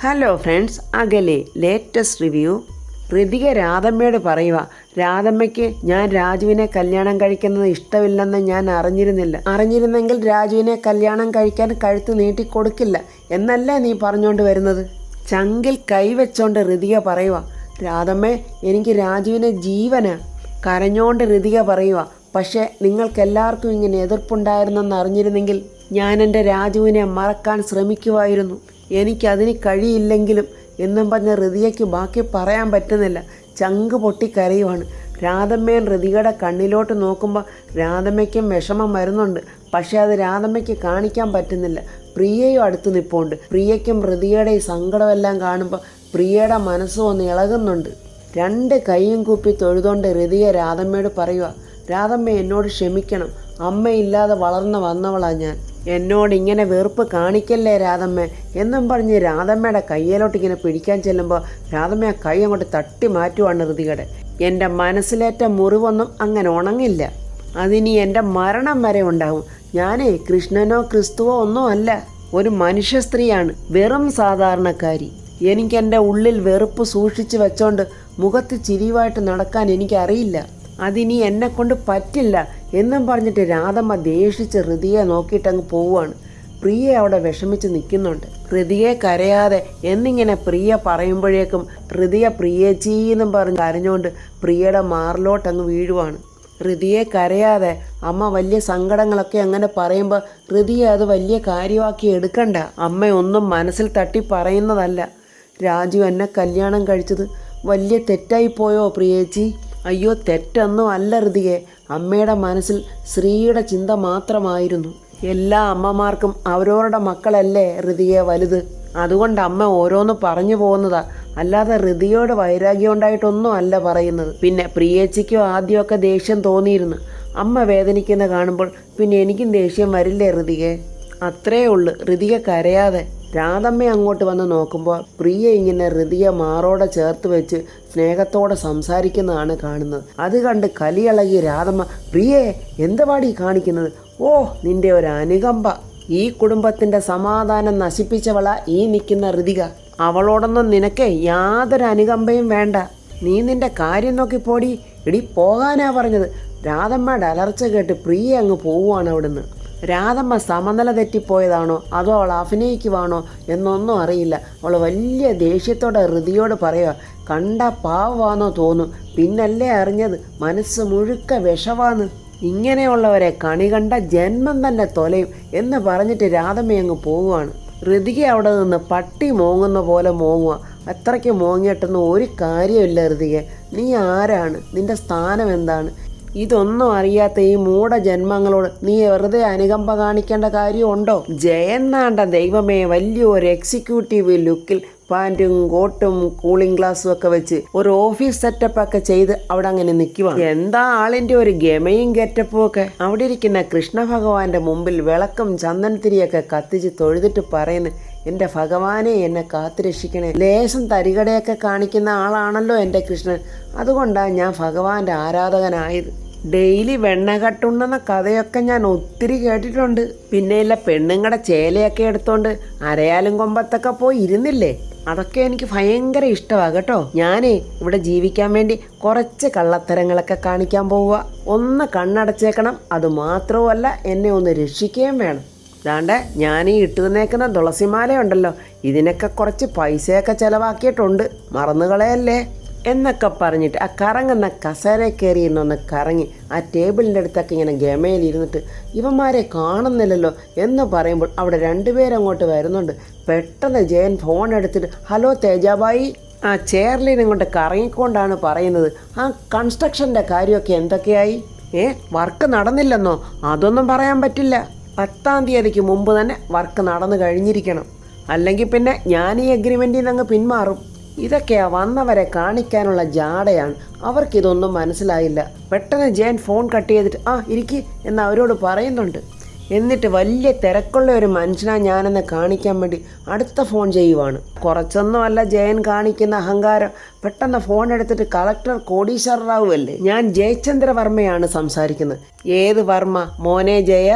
Hello friends, അകലെ latest review. Ritika രാധമ്മയോട് പറയുക, രാധമ്മയ്ക്ക് ഞാൻ രാജുവിനെ കല്യാണം കഴിക്കുന്നത് ഇഷ്ടമില്ലെന്ന് ഞാൻ അറിഞ്ഞിരുന്നെങ്കിൽ രാജുവിനെ കല്യാണം കഴിക്കാൻ കഴുത്ത് നീട്ടിക്കൊടുക്കില്ല എന്നല്ലേ നീ പറഞ്ഞുകൊണ്ട് വരുന്നത്. ചങ്കിൽ കൈവച്ചോണ്ട് ഋതിക പറയുക, രാധമ്മേ എനിക്ക് രാജുവിനെ ജീവന്. കരഞ്ഞോണ്ട് ഋതിക പറയുക, പക്ഷേ നിങ്ങൾക്കെല്ലാവർക്കും ഇങ്ങനെ എതിർപ്പുണ്ടായിരുന്നെന്ന് അറിഞ്ഞിരുന്നെങ്കിൽ ഞാൻ എൻ്റെ രാജുവിനെ മറക്കാൻ ശ്രമിക്കുമായിരുന്നു. എനിക്കതിന് കഴിയില്ലെങ്കിലും എന്നും പറഞ്ഞ ഋതികയ്ക്ക് ബാക്കി പറയാൻ പറ്റുന്നില്ല. ചങ്ക് പൊട്ടിക്കരയുവാണ്. രാധമ്മയും ഋതികയുടെ കണ്ണിലോട്ട് നോക്കുമ്പോൾ രാധമ്മയ്ക്കും വിഷമം വരുന്നുണ്ട്. പക്ഷേ അത് രാധമ്മയ്ക്ക് കാണിക്കാൻ പറ്റുന്നില്ല. പ്രിയയും അടുത്ത് നിൽപ്പുണ്ട്. പ്രിയയ്ക്കും ഋതികയുടെ ഈ സങ്കടമെല്ലാം കാണുമ്പോൾ പ്രിയയുടെ മനസ്സും ഒന്ന് ഇളകുന്നുണ്ട്. രണ്ട് കൈയും കൂപ്പി തൊഴുതുകൊണ്ട് ഋതിക രാധമ്മയോട് പറയുക, രാധമ്മ എന്നോട് ക്ഷമിക്കണം. അമ്മയില്ലാതെ വളർന്നു വന്നവളാ ഞാൻ. എന്നോട് ഇങ്ങനെ വെറുപ്പ് കാണിക്കല്ലേ രാധമ്മ എന്നും പറഞ്ഞ് രാധമ്മയുടെ കയ്യിലോട്ട് ഇങ്ങനെ പിടിക്കാൻ ചെല്ലുമ്പോൾ രാധമ്മ ആ കൈ അങ്ങോട്ട് തട്ടി മാറ്റുവാണ് ഋതികയുടെ. എൻ്റെ മനസ്സിലേറ്റ മുറിവൊന്നും അങ്ങനെ ഉണങ്ങില്ല. അതിനി എൻ്റെ മരണം വരെ ഉണ്ടാവും. ഞാനേ കൃഷ്ണനോ ക്രിസ്തുവോ ഒന്നും അല്ല, ഒരു മനുഷ്യ സ്ത്രീയാണ്, വെറും സാധാരണക്കാരി. എനിക്കെൻ്റെ ഉള്ളിൽ വെറുപ്പ് സൂക്ഷിച്ച് വെച്ചോണ്ട് മുഖത്ത് ചിരിയുമായിട്ട് നടക്കാൻ എനിക്കറിയില്ല. അതിനി എന്നെക്കൊണ്ട് പറ്റില്ല എന്നും പറഞ്ഞിട്ട് രാധമ്മ ദേഷിച്ച് ഋതിയെ നോക്കിയിട്ടങ്ങ് പോവുകയാണ്. പ്രിയ അവിടെ വിഷമിച്ച് നിൽക്കുന്നുണ്ട്. ഋതിയെ കരയാതെ എന്നിങ്ങനെ പ്രിയ പറയുമ്പോഴേക്കും ഋതിയ പ്രിയേച്ചീന്നും പറഞ്ഞ് കരഞ്ഞുകൊണ്ട് പ്രിയയുടെ മാറിലോട്ടങ്ങ് വീഴുവാണ്. ഋതിയെ കരയാതെ അമ്മ വലിയ സങ്കടങ്ങളൊക്കെ അങ്ങനെ പറയുമ്പോൾ ഋതിയെ അത് വലിയ കാര്യമാക്കി എടുക്കണ്ട. അമ്മയൊന്നും മനസ്സിൽ തട്ടി പറയുന്നതല്ല. രാജു എന്നെ കല്യാണം കഴിച്ചത് വലിയ തെറ്റായിപ്പോയോ പ്രിയേച്ചി? അയ്യോ, തെറ്റൊന്നും അല്ല ഋതികെ. അമ്മയുടെ മനസ്സിൽ ശ്രീയുടെ ചിന്ത മാത്രമായിരുന്നു. എല്ലാ അമ്മമാർക്കും അവരവരുടെ മക്കളല്ലേ ഋതികെ വലുത്. അതുകൊണ്ട് അമ്മ ഓരോന്ന് പറഞ്ഞു പോകുന്നതാ, അല്ലാതെ ഋതിയോട് വൈരാഗ്യം ഉണ്ടായിട്ടൊന്നും അല്ല പറയുന്നത്. പിന്നെ പ്രിയേച്ചിക്കും ആദ്യമൊക്കെ ദേഷ്യം തോന്നിയിരുന്നു. അമ്മ വേദനിക്കുന്ന കാണുമ്പോൾ പിന്നെ എനിക്കും ദേഷ്യം വരില്ലേ ഋതികെ? അത്രേ ഉള്ളു. ഋതിക കരയാതെ. രാധമ്മ അങ്ങോട്ട് വന്ന് നോക്കുമ്പോൾ പ്രിയ ഇങ്ങനെ ഋതിയെ മാറോടെ ചേർത്ത് വെച്ച് സ്നേഹത്തോടെ സംസാരിക്കുന്നതാണ് കാണുന്നത്. അത് കണ്ട് കലിയിളകി രാധമ്മ, പ്രിയേ എന്തുവാടി കാണിക്കുന്നത്? ഓ, നിന്റെ ഒരു അനുകമ്പ. ഈ കുടുംബത്തിൻ്റെ സമാധാനം നശിപ്പിച്ചവളാ ഈ നിൽക്കുന്ന ഋതിക. അവളോടൊന്നും നിനക്ക് യാതൊരു അനുകമ്പയും വേണ്ട. നീ നിന്റെ കാര്യം നോക്കി പോടി. ഇടി പോകാനാ പറഞ്ഞത്. രാധമ്മയുടെ അലർച്ച കേട്ട് പ്രിയ അങ്ങ് പോവുകയാണ് അവിടുന്ന്. രാധമ്മ സമനില തെറ്റിപ്പോയതാണോ അതോ അവൾ അഭിനയിക്കുവാണോ എന്നൊന്നും അറിയില്ല. അവൾ വലിയ ദേഷ്യത്തോടെ ഋതിയോട് പറയുക, കണ്ട പാവമാണെന്നോ തോന്നും, പിന്നല്ലേ അറിഞ്ഞത് മനസ്സ് മുഴുക്ക വിഷവാന്ന്. ഇങ്ങനെയുള്ളവരെ കണി കണ്ട ജന്മം തന്നെ തൊലയും എന്ന് പറഞ്ഞിട്ട് രാധമ്മ അങ്ങ് പോവുകയാണ്. ഋതിക അവിടെ നിന്ന് പട്ടി മോങ്ങുന്ന പോലെ മോങ്ങുക. അത്രയ്ക്ക് മോങ്ങിയിട്ടൊന്നും ഒരു കാര്യമില്ല ഋതിക. നീ ആരാണ്? നിന്റെ സ്ഥാനം എന്താണ്? ഇതൊന്നും അറിയാത്ത ഈ മൂഢജന്മങ്ങളോട് നീ വെറുതെ അനുകമ്പ കാണിക്കേണ്ട കാര്യമുണ്ടോ? ജയന്നാണ്ട ദൈവമേ, വലിയൊരു എക്സിക്യൂട്ടീവ് ലുക്കിൽ പാൻറ്റും കോട്ടും കൂളിംഗ് ഗ്ലാസ്സും ഒക്കെ വെച്ച് ഒരു ഓഫീസ് സെറ്റപ്പ് ഒക്കെ ചെയ്ത് അവിടെ അങ്ങനെ നിൽക്കുവാണ്. എന്താ ആളിൻ്റെ ഒരു ഗമയും ഗെറ്റപ്പും ഒക്കെ. അവിടെ ഇരിക്കുന്ന കൃഷ്ണ ഭഗവാന്റെ മുമ്പിൽ വിളക്കും ചന്ദനത്തിരിയൊക്കെ കത്തിച്ച് തൊഴുതിട്ട് പറയുന്നു, എൻ്റെ ഭഗവാനെ എന്നെ കാത്തുരക്ഷിക്കണേ. ലേശം തരികടയൊക്കെ കാണിക്കുന്ന ആളാണല്ലോ എൻ്റെ കൃഷ്ണൻ. അതുകൊണ്ടാണ് ഞാൻ ഭഗവാന്റെ ആരാധകനായത്. ഡെയിലി വെണ്ണ കട്ടുണ്ടെന്ന കഥയൊക്കെ ഞാൻ ഒത്തിരി കേട്ടിട്ടുണ്ട്. പിന്നെയില്ല, പെണ്ണുങ്ങളുടെ ചേലയൊക്കെ എടുത്തോണ്ട് അരയാലും കൊമ്പത്തൊക്കെ പോയി ഇരുന്നില്ലേ, അതൊക്കെ എനിക്ക് ഭയങ്കര ഇഷ്ടമാണ് കേട്ടോ. ഞാനേ ഇവിടെ ജീവിക്കാൻ വേണ്ടി കുറച്ച് കള്ളത്തരങ്ങളൊക്കെ കാണിക്കാൻ പോവുക. ഒന്ന് കണ്ണടച്ചേക്കണം. അതുമാത്രവുമല്ല, എന്നെ ഒന്ന് രക്ഷിക്കുകയും വേണം. അതാണ്ട് ഞാനീ ഇട്ടു തന്നേക്കുന്ന തുളസിമാലയുണ്ടല്ലോ, ഇതിനൊക്കെ കുറച്ച് പൈസയൊക്കെ ചിലവാക്കിയിട്ടുണ്ട്, മറന്നുകളയല്ലേ എന്നൊക്കെ പറഞ്ഞിട്ട് ആ കറങ്ങുന്ന കസേര കയറി ഇരുന്നൊന്ന് കറങ്ങി ആ ടേബിളിൻ്റെ അടുത്തൊക്കെ ഇങ്ങനെ ഗമയിലിരുന്നിട്ട് ഇവന്മാരെ കാണുന്നില്ലല്ലോ എന്ന് പറയുമ്പോൾ അവിടെ രണ്ടുപേരങ്ങോട്ട് വരുന്നുണ്ട്. പെട്ടെന്ന് ജയൻ ഫോൺ എടുത്തിട്ട്, ഹലോ തേജാബായി. ആ ചെയർലിന് ഇങ്ങോട്ട് കറങ്ങിക്കൊണ്ടാണ് പറയുന്നത്, ആ കൺസ്ട്രക്ഷൻ്റെ കാര്യമൊക്കെ എന്തൊക്കെയായി? വർക്ക് നടന്നില്ലെന്നോ? അതൊന്നും പറയാൻ പറ്റില്ല. 10-ാം തീയതിക്ക് മുമ്പ് തന്നെ വർക്ക് നടന്നു കഴിഞ്ഞിരിക്കണം. അല്ലെങ്കിൽ പിന്നെ ഞാൻ ഈ എഗ്രിമെൻറ്റിൽ നിന്ന് അങ്ങ് പിന്മാറും. ഇതൊക്കെയാ വന്നവരെ കാണിക്കാനുള്ള ജാടയാണ്. അവർക്കിതൊന്നും മനസ്സിലായില്ല. പെട്ടെന്ന് ജയൻ ഫോൺ കട്ട് ചെയ്തിട്ട് ഇരിക്കി എന്ന് അവരോട് പറയുന്നുണ്ട്. എന്നിട്ട് വലിയ തിരക്കുള്ള ഒരു മനുഷ്യനാ ഞാനെന്ന് കാണിക്കാൻ വേണ്ടി അടുത്ത ഫോൺ ചെയ്യുവാണ്. കുറച്ചൊന്നുമല്ല ജയൻ കാണിക്കുന്ന അഹങ്കാരം. പെട്ടെന്ന് ഫോൺ എടുത്തിട്ട് കളക്ടർ കോടീശ്വര റാവു അല്ലേ, ഞാൻ ജയചന്ദ്ര വർമ്മയാണ് സംസാരിക്കുന്നത്. ഏത് വർമ്മ? മോനെ ജയ,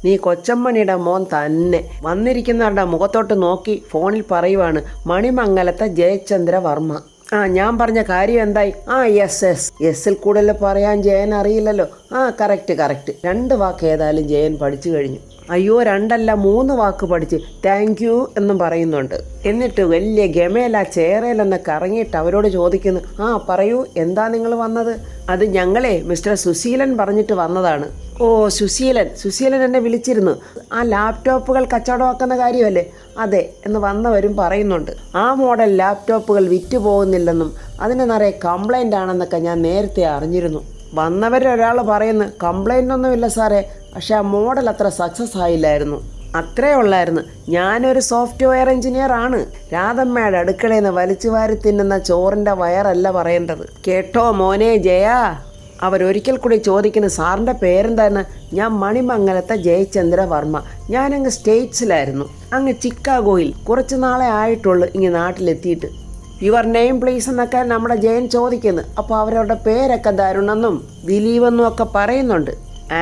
നീ കൊച്ചമ്മണിയുടെ മോൻ തന്നെ. വന്നിരിക്കുന്നവരുടെ മുഖത്തോട്ട് നോക്കി ഫോണിൽ പറയുവാണ്, മണിമംഗലത്തെ ജയചന്ദ്ര വർമ്മ. ഞാൻ പറഞ്ഞ കാര്യം എന്തായി? എസ്സിൽ കൂടുതൽ പറയാൻ ജയൻ അറിയില്ലല്ലോ. കറക്റ്റ് 2 വാക്ക് ഏതായാലും ജയൻ പഠിച്ചു കഴിഞ്ഞു. അയ്യോ 2 അല്ല 3 വാക്ക് പഠിച്ച് താങ്ക് യു എന്നും പറയുന്നുണ്ട്. എന്നിട്ട് വലിയ ഗമേല ചേറയിലൊന്ന് കറങ്ങിയിട്ട് അവരോട് ചോദിക്കുന്നു, പറയൂ, എന്താ നിങ്ങൾ വന്നത്? അത് ഞങ്ങളെ മിസ്റ്റർ സുശീലൻ പറഞ്ഞിട്ട് വന്നതാണ്. ഓ സുശീലൻ എന്നെ വിളിച്ചിരുന്നു. ആ ലാപ്ടോപ്പുകൾ കച്ചവടമാക്കുന്ന കാര്യമല്ലേ? അതെ എന്ന് വന്നവരും പറയുന്നുണ്ട്. ആ മോഡൽ ലാപ്ടോപ്പുകൾ വിറ്റ് പോകുന്നില്ലെന്നും അതിന് നിറയെ കംപ്ലൈൻ്റ് ആണെന്നൊക്കെ ഞാൻ നേരത്തെ അറിഞ്ഞിരുന്നു. വന്നവരൊരാൾ പറയുന്നു, കംപ്ലൈൻ്റ് ഒന്നുമില്ല സാറേ, പക്ഷേ ആ മോഡൽ അത്ര സക്സസ് ആയില്ലായിരുന്നു. അത്രേ ഉള്ളായിരുന്നു. ഞാനൊരു സോഫ്റ്റ്വെയർ എഞ്ചിനീയർ ആണ്. രാധമ്മയുടെ അടുക്കളയിൽ നിന്ന് വലിച്ചു വാരി തിന്നുന്ന ചോറിൻ്റെ വയറല്ല പറയേണ്ടത്. കേട്ടോ മോനെ ജയ? അവരൊരിക്കൽ കൂടി ചോദിക്കുന്ന, സാറിൻ്റെ പേരെന്താണ്? ഞാൻ മണിമംഗലത്തെ ജയചന്ദ്ര വർമ്മ. ഞാനങ്ങ് സ്റ്റേറ്റ്സിലായിരുന്നു, അങ്ങ് ചിക്കാഗോയിൽ. കുറച്ച് നാളെ ആയിട്ടുള്ളൂ ഇങ്ങ് നാട്ടിലെത്തിയിട്ട്. യുവർ നെയിം പ്ലീസ് എന്നൊക്കെ നമ്മുടെ ജയൻ ചോദിക്കുന്നു. അപ്പോൾ അവരവരുടെ പേരൊക്കെ ദരുണെന്നും ദിലീപെന്നും ഒക്കെ പറയുന്നുണ്ട്.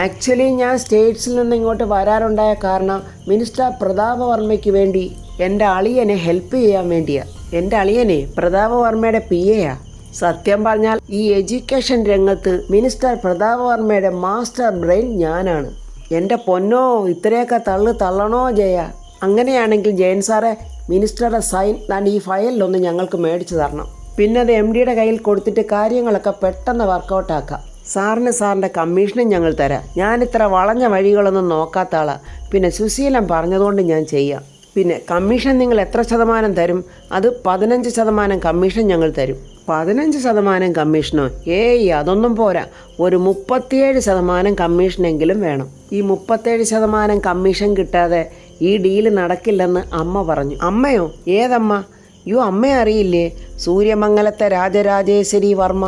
ആക്ച്വലി ഞാൻ സ്റ്റേറ്റ്സിൽ നിന്ന് ഇങ്ങോട്ട് വരാറുണ്ടായ കാരണം മിനിസ്റ്റർ പ്രതാപവർമ്മയ്ക്ക് വേണ്ടി എൻ്റെ അളിയനെ ഹെൽപ്പ് ചെയ്യാൻ വേണ്ടിയാണ്. എൻ്റെ അളിയനെ പ്രതാപവർമ്മയുടെ PA. സത്യം പറഞ്ഞാൽ ഈ എഡ്യൂക്കേഷൻ രംഗത്ത് മിനിസ്റ്റർ പ്രതാപവർമ്മയുടെ മാസ്റ്റർ ബ്രെയിൻ ഞാനാണ്. എൻ്റെ പൊന്നോ, ഇത്രയൊക്കെ തള്ളണോ ജയ? അങ്ങനെയാണെങ്കിൽ ജയൻ സാറെ, മിനിസ്റ്ററുടെ സൈൻ ഈ ഫയലിലൊന്ന് ഞങ്ങൾക്ക് മേടിച്ചു തരണം. പിന്നെ അത് MDയുടെ കയ്യിൽ കൊടുത്തിട്ട് കാര്യങ്ങളൊക്കെ പെട്ടെന്ന് വർക്കൗട്ടാക്കാം. സാറിൻ്റെ കമ്മീഷനും ഞങ്ങൾ തരാം. ഞാനിത്ര വളഞ്ഞ വഴികളൊന്നും നോക്കാത്ത ആളാണ്. പിന്നെ സുശീലൻ പറഞ്ഞതുകൊണ്ട് ഞാൻ ചെയ്യാം. പിന്നെ കമ്മീഷൻ നിങ്ങൾ എത്ര ശതമാനം തരും? അത് 15% കമ്മീഷൻ ഞങ്ങൾ തരും. 15% കമ്മീഷനോ? അതൊന്നും പോരാ. ഒരു 37% കമ്മീഷനെങ്കിലും വേണം. ഈ 37% കമ്മീഷൻ കിട്ടാതെ ഈ ഡീല് നടക്കില്ലെന്ന് അമ്മ പറഞ്ഞു. അമ്മയോ? ഏതമ്മ? അമ്മയെ അറിയില്ലേ? സൂര്യമംഗലത്തെ രാജരാജേശ്വരി വർമ്മ.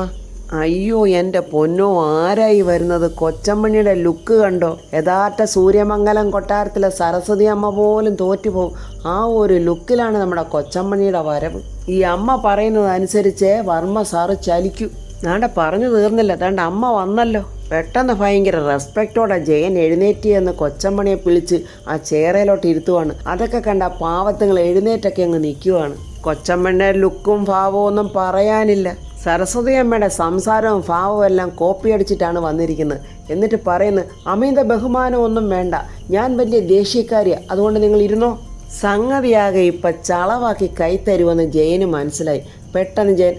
അയ്യോ എൻ്റെ പൊന്നോ, ആരായി വരുന്നത്? കൊച്ചമ്മണിയുടെ ലുക്ക് കണ്ടോ? യഥാർത്ഥ സൂര്യമംഗലം കൊട്ടാരത്തിലെ സരസ്വതി അമ്മ പോലും തോറ്റുപോകും. ആ ഒരു ലുക്കിലാണ് നമ്മുടെ കൊച്ചമ്മണിയുടെ വരവ്. ഈ അമ്മ പറയുന്നതനുസരിച്ച് വർമ്മ സാറ് ചലിക്കൂ. നാണ്ട പറഞ്ഞു തീർന്നില്ല, താണ്ട അമ്മ വന്നല്ലോ. പെട്ടെന്ന് ഭയങ്കര റെസ്പെക്റ്റോടെ ജയൻ എഴുന്നേറ്റിയെന്ന് കൊച്ചമ്മണിയെ പിടിച്ച് ആ ചേറയിലോട്ട് ഇരുത്തുവാണ്. അതൊക്കെ കണ്ട പാവത്തുങ്ങൾ എഴുന്നേറ്റൊക്കെ അങ്ങ് നിൽക്കുവാണ്. കൊച്ചമ്മയുടെ ലുക്കും ഭാവവും ഒന്നും പറയാനില്ല. സരസ്വതി അമ്മയുടെ സംസാരവും ഭാവവും എല്ലാം കോപ്പി അടിച്ചിട്ടാണ് വന്നിരിക്കുന്നത്. എന്നിട്ട് പറയുന്നത്, അമിത ബഹുമാനമൊന്നും വേണ്ട, ഞാൻ വലിയ ദേഷ്യക്കാരിയാണ്, അതുകൊണ്ട് നിങ്ങൾ ഇരുന്നോ. സംഗതിയാകെ ഇപ്പം ചളവാക്കി കൈത്തരുമെന്ന് ജയന് മനസ്സിലായി. പെട്ടെന്ന് ജയൻ,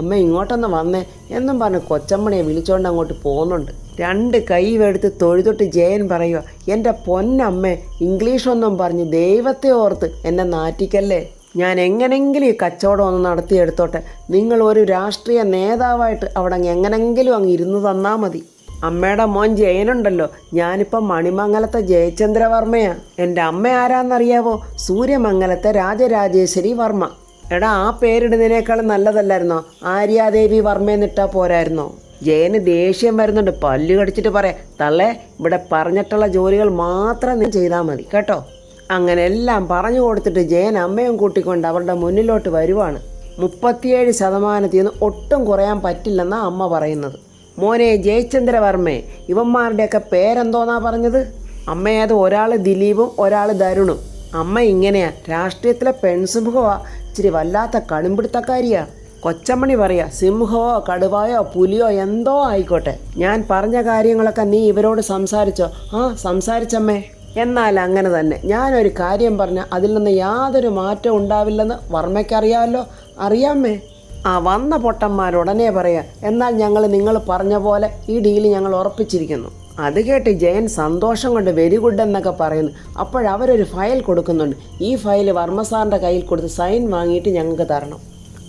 അമ്മ ഇങ്ങോട്ടൊന്ന് വന്നേ എന്നും പറഞ്ഞ് കൊച്ചമ്മണിയെ വിളിച്ചുകൊണ്ട് അങ്ങോട്ട് പോകുന്നുണ്ട്. 2 കൈവെടുത്ത് തൊഴുതൊട്ട് ജയൻ പറയുക, എൻ്റെ പൊന്നമ്മേ, ഇംഗ്ലീഷൊന്നും പറഞ്ഞ് ദൈവത്തെ ഓർത്ത് എന്നെ നാറ്റിക്കല്ലേ. ഞാൻ എങ്ങനെങ്കിലും ഈ കച്ചവടം ഒന്ന് നടത്തിയെടുത്തോട്ടെ. നിങ്ങൾ ഒരു രാഷ്ട്രീയ നേതാവായിട്ട് അവിടെ എങ്ങനെങ്കിലും അങ്ങ് ഇരുന്ന് തന്നാൽ മതി. അമ്മയുടെ മോൻ ജയനുണ്ടല്ലോ, ഞാനിപ്പം മണിമംഗലത്തെ ജയചന്ദ്ര വർമ്മയാണ്. എൻ്റെ അമ്മ ആരാന്നറിയാവോ? സൂര്യമംഗലത്തെ രാജരാജേശ്വരി വർമ്മ. എടാ, ആ പേരിടുന്നതിനേക്കാളും നല്ലതല്ലായിരുന്നോ ആര്യാദേവി വർമ്മയെന്നിട്ടാ പോരായിരുന്നോ? ജയന് ദേഷ്യം വരുന്നുണ്ട്. പല്ല് കടിച്ചിട്ട് പറയാം, തള്ളേ, ഇവിടെ പറഞ്ഞിട്ടുള്ള ജോലികൾ മാത്രം നീ ചെയ്താൽ മതി കേട്ടോ. അങ്ങനെ എല്ലാം പറഞ്ഞു കൊടുത്തിട്ട് ജയൻ അമ്മയും കൂട്ടിക്കൊണ്ട് അവരുടെ മുന്നിലോട്ട് വരുവാണ്. 37% ഒട്ടും കുറയാൻ പറ്റില്ലെന്നാണ് അമ്മ പറയുന്നത്. മോനെ ജയചന്ദ്ര വർമ്മേ, ഇവന്മാരുടെയൊക്കെ പേരെന്തോന്നാ പറഞ്ഞത്? അമ്മയത് ഒരാൾ ദിലീപും ഒരാൾ ദരുണും. അമ്മ ഇങ്ങനെയാ, രാഷ്ട്രീയത്തിലെ പെൺസിംഹമാ, ഇച്ചിരി വല്ലാത്ത കടുംപിടുത്തക്കാരിയാ. കൊച്ചമ്മണി പറയാ, സിംഹമോ കടുവായോ പുലിയോ എന്തോ ആയിക്കോട്ടെ, ഞാൻ പറഞ്ഞ കാര്യങ്ങളൊക്കെ നീ ഇവരോട് സംസാരിച്ചോ? സംസാരിച്ചമ്മേ. എന്നാൽ അങ്ങനെ തന്നെ, ഞാനൊരു കാര്യം പറഞ്ഞാൽ അതിൽ നിന്ന് യാതൊരു മാറ്റവും ഉണ്ടാവില്ലെന്ന് വർമ്മയ്ക്കറിയാമല്ലോ. അറിയാമേ? വന്ന പൊട്ടന്മാരുടനെ പറയാം, എന്നാൽ നിങ്ങൾ പറഞ്ഞ പോലെ ഈ ഡീല് ഞങ്ങൾ ഉറപ്പിച്ചിരിക്കുന്നു. അത് കേട്ട് ജയൻ സന്തോഷം കൊണ്ട് വെരി ഗുഡ് എന്നൊക്കെ പറയുന്നു. അപ്പോഴവരൊരു ഫയൽ കൊടുക്കുന്നുണ്ട്. ഈ ഫയൽ വർമ്മ സാറിൻ്റെ കയ്യിൽ കൊടുത്ത് സൈൻ വാങ്ങിയിട്ട് ഞങ്ങൾക്ക് തരണം.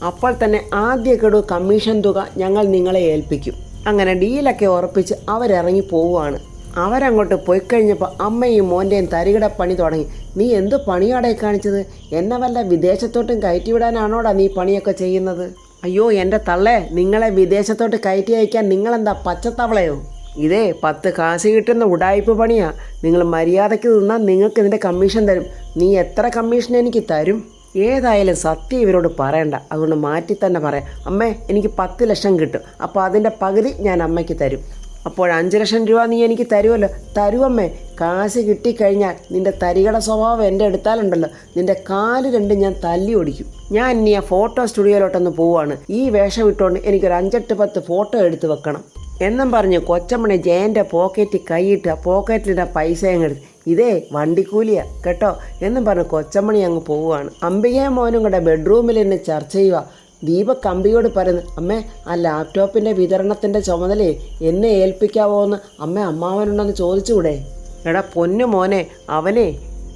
അപ്പോൾ തന്നെ ആദ്യ ഗഡു കമ്മീഷൻ തുക ഞങ്ങൾ നിങ്ങളെ ഏൽപ്പിക്കും. അങ്ങനെ ഡീലൊക്കെ ഉറപ്പിച്ച് അവരിറങ്ങി പോവുകയാണ്. അവരങ്ങോട്ട് പോയി കഴിഞ്ഞപ്പോൾ അമ്മയും മോൻ്റെയും തരികിട പണി തുടങ്ങി. നീ എന്ത് പണിയാടെ കാണിച്ചത്? എന്നെ വല്ല വിദേശത്തോട്ടും കയറ്റിവിടാനാണോടാ നീ പണിയൊക്കെ ചെയ്യുന്നത്? അയ്യോ എൻ്റെ തള്ളേ, നിങ്ങളെ വിദേശത്തോട്ട് കയറ്റി അയക്കാൻ നിങ്ങളെന്താ പച്ചത്തവളയോ? ഇതേ 10 കാശ് കിട്ടുന്ന ഉടായ്പ പണിയാ. നിങ്ങൾ മര്യാദയ്ക്ക് നിന്നാൽ നിങ്ങൾക്ക് ഇതിൻ്റെ കമ്മീഷൻ തരും. നീ എത്ര കമ്മീഷൻ എനിക്ക് തരും? ഏതായാലും സത്യം ഇവരോട് പറയണ്ട, അതുകൊണ്ട് മാറ്റി തന്നെ പറയാം. അമ്മേ, എനിക്ക് 10 ലക്ഷം കിട്ടും. അപ്പോൾ അതിൻ്റെ പകുതി ഞാൻ അമ്മയ്ക്ക് തരും. അപ്പോൾ 5 ലക്ഷം രൂപ നീ എനിക്ക് തരുമല്ലോ? തരുമമ്മേ. കാശ് കിട്ടിക്കഴിഞ്ഞാൽ നിൻ്റെ തരികട സ്വഭാവം എൻ്റെ എടുത്താലുണ്ടല്ലോ, നിൻ്റെ കാല് രണ്ടും ഞാൻ തല്ലി ഓടിക്കും. ഞാൻ ഇനി ആ ഫോട്ടോ സ്റ്റുഡിയോയിലോട്ടൊന്ന് പോവുകയാണ്. ഈ വേഷം ഇട്ടുകൊണ്ട് എനിക്കൊരു 5-8-10 ഫോട്ടോ എടുത്ത് വെക്കണം എന്നും പറഞ്ഞ് കൊച്ചമ്മണി ജയൻ്റെ പോക്കറ്റിൽ കൈയിട്ട് പോക്കറ്റിലിൻ്റെ പൈസ അങ്ങ് എടുത്ത്, ഇതേ വണ്ടിക്കൂലിയാ കേട്ടോ എന്നും പറഞ്ഞ് കൊച്ചമ്മണി അങ്ങ് പോവുകയാണ്. അംബികയും മോനും കൂടെ ബെഡ്റൂമിൽ എന്നെ ചർച്ച ചെയ്യുക. ദീപക് അംബികയോട് പറയുന്നു, അമ്മേ, ആ ലാപ്ടോപ്പിൻ്റെ വിതരണത്തിൻ്റെ ചുമതലയെ എന്നെ ഏൽപ്പിക്കാവോ എന്ന് അമ്മാവനുണ്ടെന്ന് ചോദിച്ചുകൂടെ? എടാ പൊന്നു മോനെ, അവനെ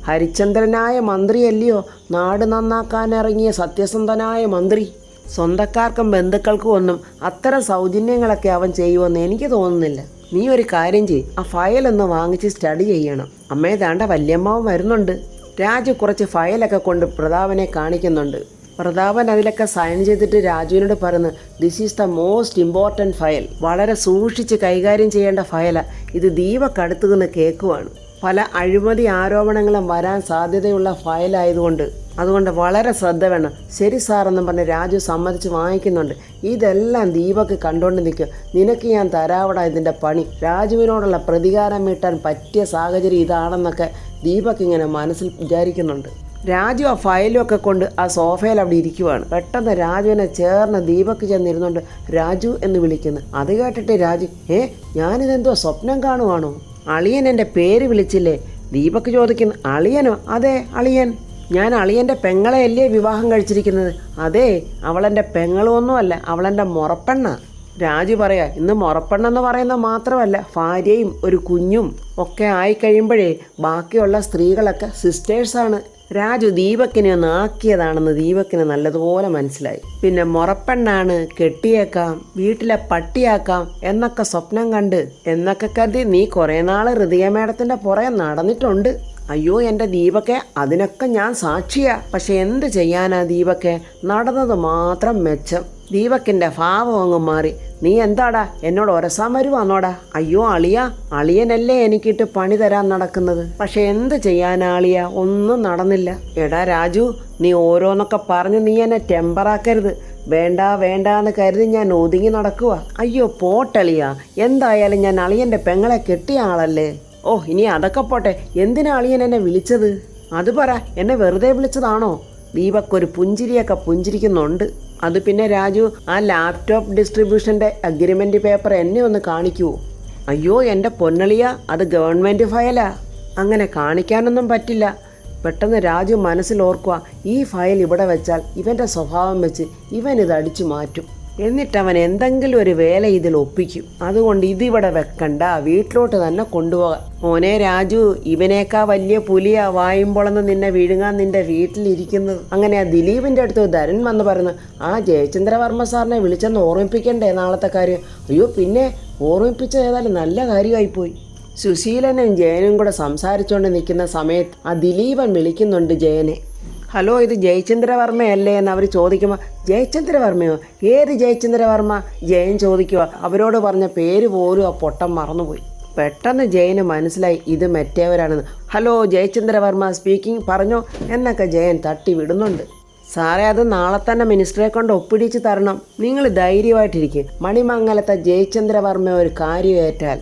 ഹരിചന്ദ്രനായ മന്ത്രിയല്ലയോ, നാട് നന്നാക്കാനിറങ്ങിയ സത്യസന്ധനായ മന്ത്രി. സ്വന്തക്കാർക്കും ബന്ധുക്കൾക്കും ഒന്നും അത്തരം സൗജന്യങ്ങളൊക്കെ അവൻ ചെയ്യുമെന്ന് എനിക്ക് തോന്നുന്നില്ല. നീ ഒരു കാര്യം ചെയ്യ്, ആ ഫയലൊന്ന് വാങ്ങിച്ച് സ്റ്റഡി ചെയ്യണം. അമ്മേ, ദാണ്ട വല്യമ്മാവും വരുന്നുണ്ട്. രാജു കുറച്ച് ഫയലൊക്കെ കൊണ്ട് പ്രതാപനെ കാണിക്കുന്നുണ്ട്. പ്രതാപൻ അതിലൊക്കെ സൈൻ ചെയ്തിട്ട് രാജുവിനോട് പറയുന്നു, this is the most important file. വളരെ സൂക്ഷിച്ച് കൈകാര്യം ചെയ്യേണ്ട ഫയലാണ് ഇത്. ദീപക് അടുത്തു നിന്ന് കേൾക്കുവാണ്. പല അഴിമതി ആരോപണങ്ങളും വരാൻ സാധ്യതയുള്ള ഫയലായതുകൊണ്ട് അതുകൊണ്ട് വളരെ ശ്രദ്ധ വേണം. ശരി സാറെന്നും പറഞ്ഞ് രാജു സമ്മതിച്ച് വാങ്ങിക്കുന്നുണ്ട്. ഇതെല്ലാം ദീപക് കണ്ടുകൊണ്ട് നിൽക്കും. നിനക്ക് ഞാൻ തരാവട ഇതിൻ്റെ പണി. രാജുവിനോടുള്ള പ്രതികാരം വീട്ടാൻ പറ്റിയ സാഹചര്യം ഇതാണെന്നൊക്കെ ദീപക് ഇങ്ങനെ മനസ്സിൽ വിചാരിക്കുന്നുണ്ട്. രാജു ആ ഫയലൊക്കെ കൊണ്ട് ആ സോഫയിൽ അവിടെ ഇരിക്കുവാണ്. പെട്ടെന്ന് രാജുവിനെ ചേർന്ന് ദീപക് ചെന്നിരുന്നുകൊണ്ട് രാജു എന്ന് വിളിക്കുന്നു. അത് കേട്ടിട്ട് രാജു, ഞാനിതെന്തോ സ്വപ്നം കാണുവാണോ? അളിയൻ എൻ്റെ പേര് വിളിച്ചില്ലേ? ദീപക് ചോദിക്കുന്നു. അളിയനോ? അതെ, അളിയൻ. ഞാൻ അളിയൻ്റെ പെങ്ങളെയല്ലേ വിവാഹം കഴിച്ചിരിക്കുന്നത്? അതെ, അവളെൻ്റെ പെങ്ങളൊന്നുമല്ല, അവളെൻ്റെ മുറപ്പെണ്ണ. രാജു പറയാ, ഇന്ന് മുറപ്പെണ്ണെന്ന് പറയുന്നത് മാത്രമല്ല, ഭാര്യയും ഒരു കുഞ്ഞും ഒക്കെ ആയിക്കഴിയുമ്പോഴേ ബാക്കിയുള്ള സ്ത്രീകളൊക്കെ സിസ്റ്റേഴ്സാണ്. രാജു ദീപക്കിനെ ഒന്ന് ആക്കിയതാണെന്ന് ദീപക്കിന് നല്ലതുപോലെ മനസ്സിലായി. പിന്നെ മുറപ്പെണ്ണാണ്, കെട്ടിയേക്കാം, വീട്ടിലെ പട്ടിയാക്കാം എന്നൊക്കെ സ്വപ്നം കണ്ട് എന്നൊക്കെ കരുതി നീ കുറേ നാൾ ഹൃദയ മേഡത്തിൻ്റെ പുറകെ നടന്നിട്ടുണ്ട്. അയ്യോ എൻ്റെ ദീപക്കെ, അതിനൊക്കെ ഞാൻ സാക്ഷിയാ. പക്ഷെ എന്ത് ചെയ്യാനാ ദീപക്കെ, നടന്നത് മാത്രം മെച്ചം. ദീപക്കിൻ്റെ ഭാവം അങ്ങ് മാറി. നീ എന്താടാ എന്നോട് ഒരസാൻ വരുവാന്നോടാ? അയ്യോ അളിയ, അളിയനല്ലേ എനിക്കിട്ട് പണി തരാൻ നടക്കുന്നത്. പക്ഷെ എന്ത് ചെയ്യാനാ അളിയ, ഒന്നും നടന്നില്ല. എടാ രാജു, നീ ഓരോന്നൊക്കെ പറഞ്ഞ് നീ എന്നെ ടെമ്പറാക്കരുത്. വേണ്ട വേണ്ട എന്ന് കരുതി ഞാൻ ഒതുങ്ങി നടക്കുക. അയ്യോ പോട്ടളിയ, എന്തായാലും ഞാൻ അളിയൻ്റെ പെങ്ങളെ കെട്ടിയ ആളല്ലേ. ഓ, ഇനി അതൊക്കെ പോട്ടെ, എന്തിനാ അളിയൻ എന്നെ വിളിച്ചത്? അത് പറ, എന്നെ വെറുതെ വിളിച്ചതാണോ? ദീപക് ഒരു പുഞ്ചിരിയൊക്കെ പുഞ്ചിരിക്കുന്നുണ്ട്. അത് പിന്നെ രാജു, ആ ലാപ്ടോപ്പ് ഡിസ്ട്രിബ്യൂഷൻ്റെ അഗ്രിമെൻ്റ് പേപ്പർ എന്നെ ഒന്ന് കാണിക്കുമോ? അയ്യോ എൻ്റെ പൊന്നളിയ, അത് ഗവൺമെൻറ് ഫയലാ, അങ്ങനെ കാണിക്കാനൊന്നും പറ്റില്ല. പെട്ടെന്ന് രാജു മനസ്സിൽ ഓർക്കുക, ഈ ഫയൽ ഇവിടെ വെച്ചാൽ ഇവൻ്റെ സ്വഭാവം വെച്ച് ഇവൻ ഇത് അടിച്ചു മാറ്റും. എന്നിട്ടവൻ എന്തെങ്കിലും ഒരു വേല ഇതിൽ ഒപ്പിക്കും. അതുകൊണ്ട് ഇതിവിടെ വെക്കണ്ട, വീട്ടിലോട്ട് തന്നെ കൊണ്ടുപോകാം. മോനെ രാജു, ഇവനേക്കാ വലിയ പുലിയാ വായുമ്പോളെന്ന് നിന്നെ വിഴുങ്ങാൻ നിന്റെ വീട്ടിലിരിക്കുന്നത്. അങ്ങനെ ആ ദിലീപിൻ്റെ അടുത്ത് ധരൻ വന്ന് പറഞ്ഞു, ആ ജയചന്ദ്രവർമ്മ സാറിനെ വിളിച്ചെന്ന് ഓർമ്മിപ്പിക്കണ്ടേ നാളത്തെ കാര്യം? അയ്യോ പിന്നെ, ഓർമ്മിപ്പിച്ച ഏതായാലും നല്ല കാര്യമായിപ്പോയി. സുശീലനും ജയനും കൂടെ സംസാരിച്ചുകൊണ്ട് നിൽക്കുന്ന സമയത്ത് ആ ദിലീപൻ വിളിക്കുന്നുണ്ട് ജയനെ. ഹലോ, ഇത് ജയചന്ദ്രവർമ്മയല്ലേ എന്ന് അവർ ചോദിക്കുമ്പോൾ, ജയചന്ദ്രവർമ്മയോ? ഏത് ജയചന്ദ്രവർമ്മ? ജയൻ ചോദിക്കുക. അവരോട് പറഞ്ഞ പേര് പോലും ആ പൊട്ടം മറന്നുപോയി. പെട്ടെന്ന് ജയന് മനസ്സിലായി ഇത് മറ്റേവരാണെന്ന്. ഹലോ, ജയചന്ദ്രവർമ്മ സ്പീക്കിംഗ്, പറഞ്ഞോ എന്നൊക്കെ ജയൻ തട്ടി വിടുന്നുണ്ട്. സാറേ, അത് നാളെ തന്നെ മിനിസ്റ്ററെ കൊണ്ട് ഒപ്പിടിച്ച് തരണം. നിങ്ങൾ ധൈര്യമായിട്ടിരിക്കും. മണിമംഗലത്തെ ജയചന്ദ്രവർമ്മ ഒരു കാര്യം ഏറ്റാൽ.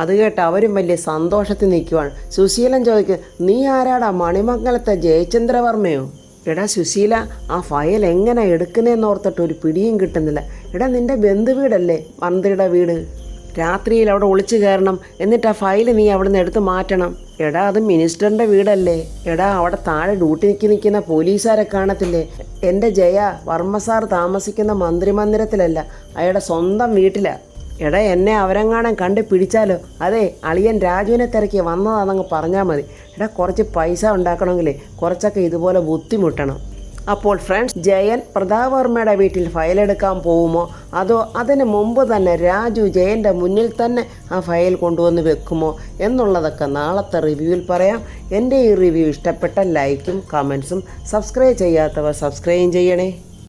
അത് കേട്ട് അവരും വലിയ സന്തോഷത്തിൽ നിൽക്കുവാണ്. സുശീലൻ ചോദിക്കും, നീ ആരാടാ, മണിമംഗലത്തെ ജയചന്ദ്രവർമ്മയോ? എടാ സുശീല, ആ ഫയൽ എങ്ങനെ എടുക്കുന്നതെന്ന് ഓർത്തിട്ട് ഒരു പിടിയും കിട്ടുന്നില്ല. എടാ, നിൻ്റെ ബന്ധുവീടല്ലേ മന്ത്രിയുടെ വീട്? രാത്രിയിൽ അവിടെ ഒളിച്ചു കയറണം, എന്നിട്ട് ആ ഫയൽ നീ അവിടെ നിന്ന് എടുത്ത് മാറ്റണം. എടാ, അത് മിനിസ്റ്ററിൻ്റെ വീടല്ലേ. എടാ, അവിടെ താഴെ ഡ്യൂട്ടിക്ക് നിൽക്കുന്ന പോലീസുകാരെ കാണത്തില്ലേ? എൻ്റെ ജയ, വർമ്മ സാർ താമസിക്കുന്ന മന്ത്രിമന്ദിരത്തിലല്ല, അയാളുടെ സ്വന്തം വീട്ടിലാണ്. എടാ, എന്നെ അവരെങ്ങാനും കണ്ട് പിടിച്ചാലോ? അതെ, അളിയൻ രാജുവിനെ തിരക്കി വന്നതാണെന്നങ്ങ് പറഞ്ഞാൽ മതി. എടാ, കുറച്ച് പൈസ ഉണ്ടാക്കണമെങ്കിൽ കുറച്ചൊക്കെ ഇതുപോലെ ബുദ്ധിമുട്ടണം. അപ്പോൾ ഫ്രണ്ട്സ്, ജയൻ പ്രതാപവർമ്മയുടെ വീട്ടിൽ ഫയലെടുക്കാൻ പോകുമോ, അതോ അതിന് മുമ്പ് തന്നെ രാജു ജയൻ്റെ മുന്നിൽ തന്നെ ആ ഫയൽ കൊണ്ടുവന്ന് വെക്കുമോ എന്നുള്ളതൊക്കെ നാളത്തെ റിവ്യൂവിൽ പറയാം. എൻ്റെ ഈ റിവ്യൂ ഇഷ്ടപ്പെട്ട ലൈക്കും കമൻസും, സബ്സ്ക്രൈബ് ചെയ്യാത്തവർ സബ്സ്ക്രൈബ് ചെയ്യണേ.